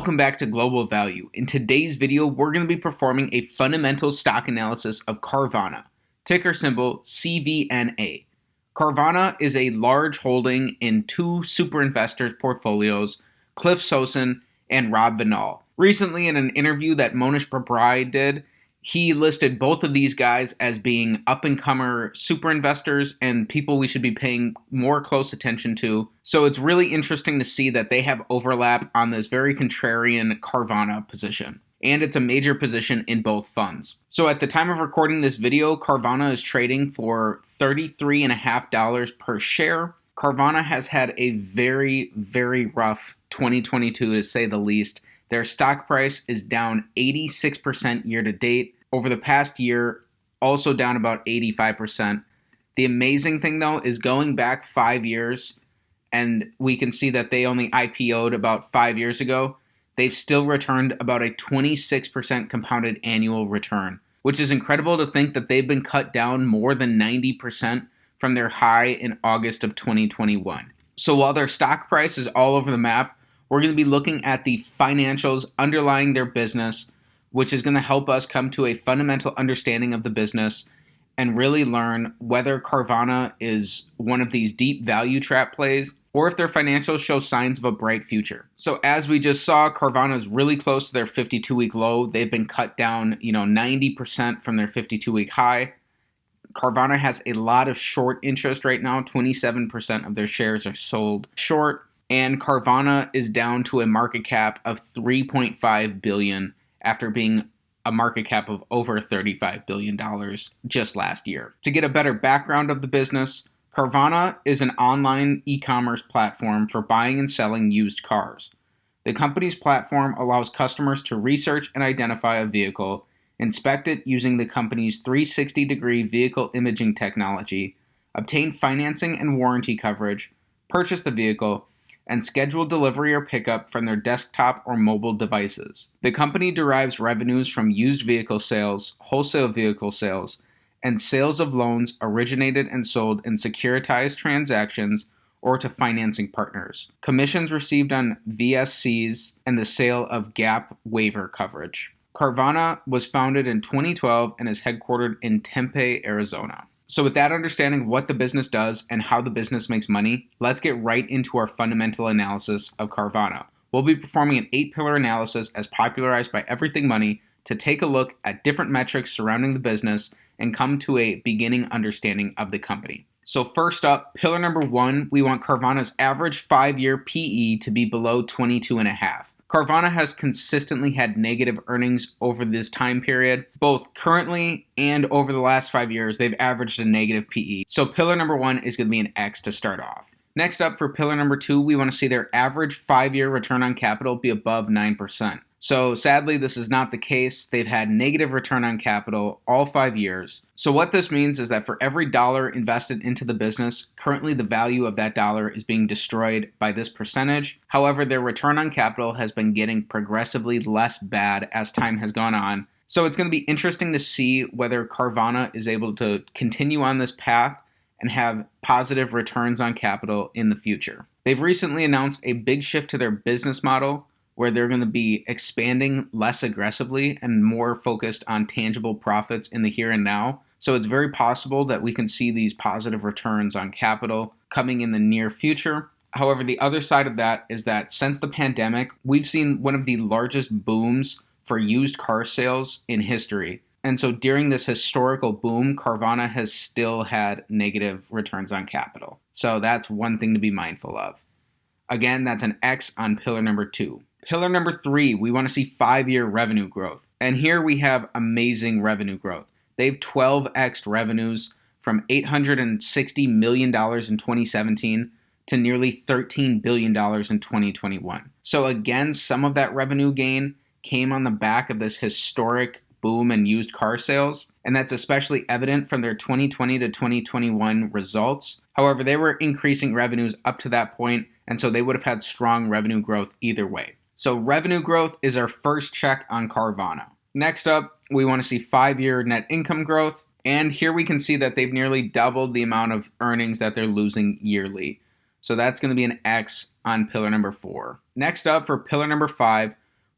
Welcome back to Global Value. In today's video, we're going to be performing a fundamental stock analysis of Carvana, ticker symbol CVNA. Carvana is a large holding in two super investors' portfolios, Cliff Sosin and Rob Vinall. Recently, in an interview that Monish Babrai did, he listed both of these guys as being up-and-comer super investors and people we should be paying more close attention to. So it's really interesting to see that they have overlap on this very contrarian Carvana position. And it's a major position in both funds. So at the time of recording this video, Carvana is trading for $33.50 per share. Carvana has had a very, very rough 2022 to say the least. Their stock price is down 86% year to date. Over the past year, also down about 85%. The amazing thing, though, is going back 5 years, and we can see that they only IPO'd about 5 years ago. They've still returned about a 26% compounded annual return, which is incredible to think that they've been cut down more than 90% from their high in August of 2021. So while their stock price is all over the map, we're going to be looking at the financials underlying their business, which is going to help us come to a fundamental understanding of the business and really learn whether Carvana is one of these deep value trap plays or if their financials show signs of a bright future. So as we just saw, Carvana is really close to their 52-week low. They've been cut down, 90% from their 52-week high. Carvana has a lot of short interest right now. 27% of their shares are sold short. And Carvana is down to a market cap of $3.5 billion after being a market cap of over $35 billion just last year. To get a better background of the business, Carvana is an online e-commerce platform for buying and selling used cars. The company's platform allows customers to research and identify a vehicle, inspect it using the company's 360-degree vehicle imaging technology, obtain financing and warranty coverage, purchase the vehicle, and schedule delivery or pickup from their desktop or mobile devices. The company derives revenues from used vehicle sales, wholesale vehicle sales, and sales of loans originated and sold in securitized transactions or to financing partners, commissions received on VSCs, and the sale of gap waiver coverage. Carvana was founded in 2012 and is headquartered in Tempe, Arizona. So with that understanding of what the business does and how the business makes money, let's get right into our fundamental analysis of Carvana. We'll be performing an 8-pillar analysis as popularized by Everything Money to take a look at different metrics surrounding the business and come to a beginning understanding of the company. So first up, pillar number 1, we want Carvana's average 5-year PE to be below 22.5. Carvana has consistently had negative earnings over this time period. Both currently and over the last 5 years, they've averaged a negative PE. So pillar number 1 is going to be an X to start off. Next up, for pillar number 2, we want to see their average 5-year return on capital be above 9%. So sadly, this is not the case. They've had negative return on capital all 5 years. So what this means is that for every dollar invested into the business, currently the value of that dollar is being destroyed by this percentage. However, their return on capital has been getting progressively less bad as time has gone on. So it's going to be interesting to see whether Carvana is able to continue on this path and have positive returns on capital in the future. They've recently announced a big shift to their business model, where they're going to be expanding less aggressively and more focused on tangible profits in the here and now. So it's very possible that we can see these positive returns on capital coming in the near future. However, the other side of that is that since the pandemic, we've seen one of the largest booms for used car sales in history. And so during this historical boom, Carvana has still had negative returns on capital. So that's one thing to be mindful of. Again, that's an X on pillar number 2. Pillar number 3, we want to see 5-year revenue growth. And here we have amazing revenue growth. They've 12x'd revenues from $860 million in 2017 to nearly $13 billion in 2021. So again, some of that revenue gain came on the back of this historic boom in used car sales, and that's especially evident from their 2020 to 2021 results. However, they were increasing revenues up to that point, and so they would have had strong revenue growth either way. So revenue growth is our first check on Carvana. Next up, we want to see 5-year net income growth. And here we can see that they've nearly doubled the amount of earnings that they're losing yearly. So that's going to be an X on pillar number 4. Next up, for pillar number 5,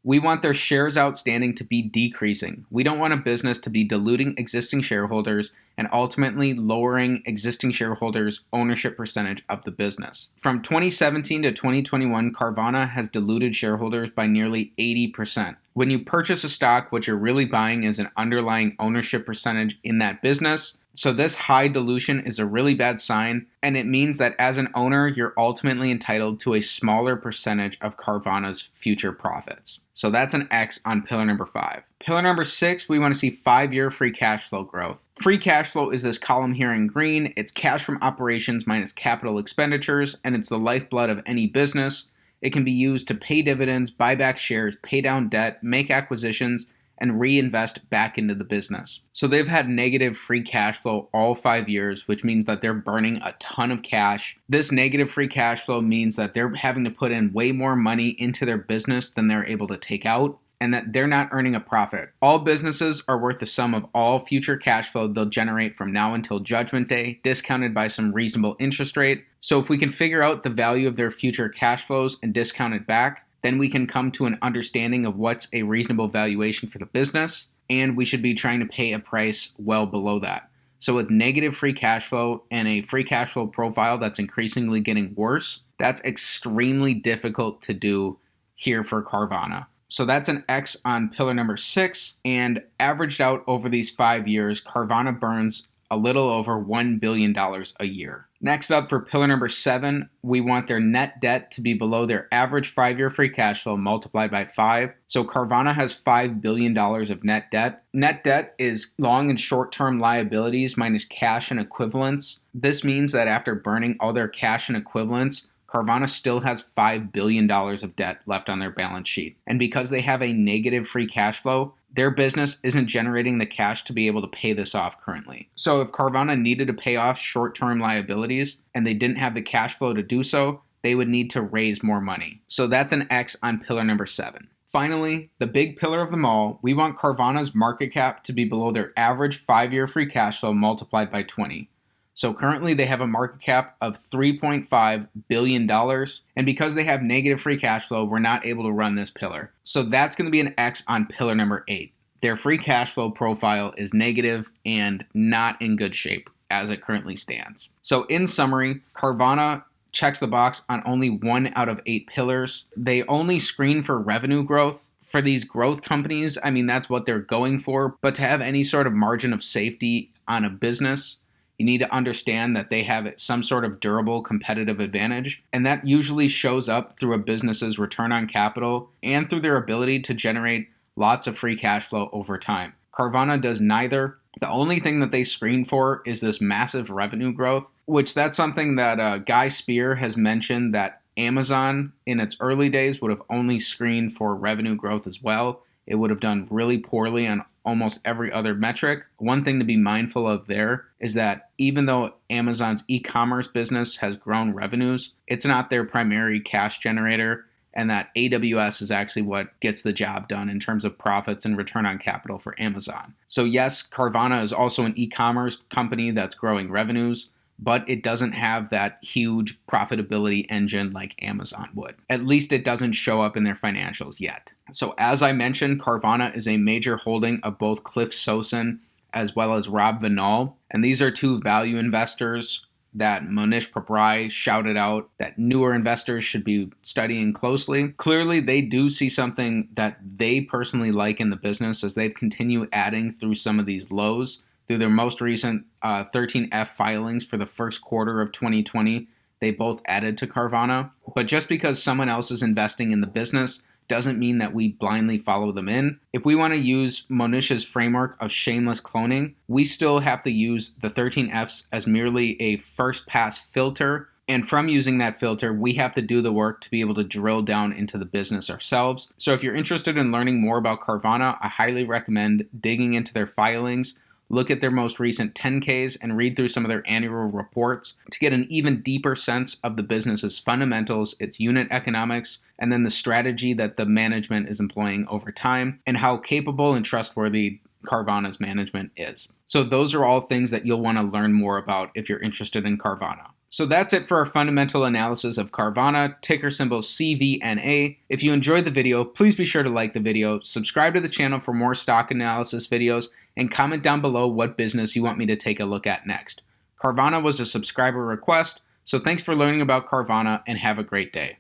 We want their shares outstanding to be decreasing. We don't want a business to be diluting existing shareholders and ultimately lowering existing shareholders' ownership percentage of the business. From 2017 to 2021, Carvana has diluted shareholders by nearly 80%. When you purchase a stock, what you're really buying is an underlying ownership percentage in that business. So this high dilution is a really bad sign, and it means that as an owner, you're ultimately entitled to a smaller percentage of Carvana's future profits. So that's an X on pillar number 5. Pillar number 6, we want to see 5-year free cash flow growth. Free cash flow is this column here in green. It's cash from operations minus capital expenditures, and it's the lifeblood of any business. It can be used to pay dividends, buy back shares, pay down debt, make acquisitions, and reinvest back into the business. So they've had negative free cash flow all 5 years, which means that they're burning a ton of cash. This negative free cash flow means that they're having to put in way more money into their business than they're able to take out, and that they're not earning a profit. All businesses are worth the sum of all future cash flow they'll generate from now until Judgment Day, discounted by some reasonable interest rate. So if we can figure out the value of their future cash flows and discount it back, then we can come to an understanding of what's a reasonable valuation for the business, and we should be trying to pay a price well below that. So with negative free cash flow and a free cash flow profile that's increasingly getting worse, that's extremely difficult to do here for Carvana. So that's an X on pillar number 6, and averaged out over these 5 years, Carvana burns a little over $1 billion a year. Next up, for pillar number 7, we want their net debt to be below their average 5-year free cash flow multiplied by 5. So Carvana has $5 billion of net debt. Net debt is long and short-term liabilities minus cash and equivalents. This means that after burning all their cash and equivalents, Carvana still has $5 billion of debt left on their balance sheet. And because they have a negative free cash flow, their business isn't generating the cash to be able to pay this off currently. So if Carvana needed to pay off short-term liabilities and they didn't have the cash flow to do so, they would need to raise more money. So that's an X on pillar number 7. Finally, the big pillar of them all, we want Carvana's market cap to be below their average 5-year free cash flow multiplied by 20. So currently they have a market cap of $3.5 billion, and because they have negative free cash flow, we're not able to run this pillar. So that's going to be an X on pillar number 8. Their free cash flow profile is negative and not in good shape as it currently stands. So in summary, Carvana checks the box on only 1 out of 8 pillars. They only screen for revenue growth. For these growth companies, I mean, that's what they're going for, but to have any sort of margin of safety on a business, you need to understand that they have some sort of durable competitive advantage, and that usually shows up through a business's return on capital and through their ability to generate lots of free cash flow over time. Carvana does neither. The only thing that they screen for is this massive revenue growth, which that's something that Guy Spear has mentioned, that Amazon in its early days would have only screened for revenue growth as well. It would have done really poorly on almost every other metric. One thing to be mindful of there is that even though Amazon's e-commerce business has grown revenues, it's not their primary cash generator, and that AWS is actually what gets the job done in terms of profits and return on capital for Amazon. So yes, Carvana is also an e-commerce company that's growing revenues, but it doesn't have that huge profitability engine like Amazon would. At least it doesn't show up in their financials yet. So as I mentioned, Carvana is a major holding of both Cliff Sosin as well as Rob Vinall, and these are two value investors that Monish Pabrai shouted out that newer investors should be studying closely. Clearly, they do see something that they personally like in the business as they've continued adding through some of these lows. Through their most recent 13F filings for the first quarter of 2020, they both added to Carvana. But just because someone else is investing in the business doesn't mean that we blindly follow them in. If we want to use Monish's framework of shameless cloning, we still have to use the 13Fs as merely a first pass filter. And from using that filter, we have to do the work to be able to drill down into the business ourselves. So if you're interested in learning more about Carvana, I highly recommend digging into their filings. Look at their most recent 10Ks and read through some of their annual reports to get an even deeper sense of the business's fundamentals, its unit economics, and then the strategy that the management is employing over time, and how capable and trustworthy Carvana's management is. So those are all things that you'll want to learn more about if you're interested in Carvana. So that's it for our fundamental analysis of Carvana, ticker symbol CVNA. If you enjoyed the video, please be sure to like the video, subscribe to the channel for more stock analysis videos, and comment down below what business you want me to take a look at next. Carvana was a subscriber request, so thanks for learning about Carvana and have a great day.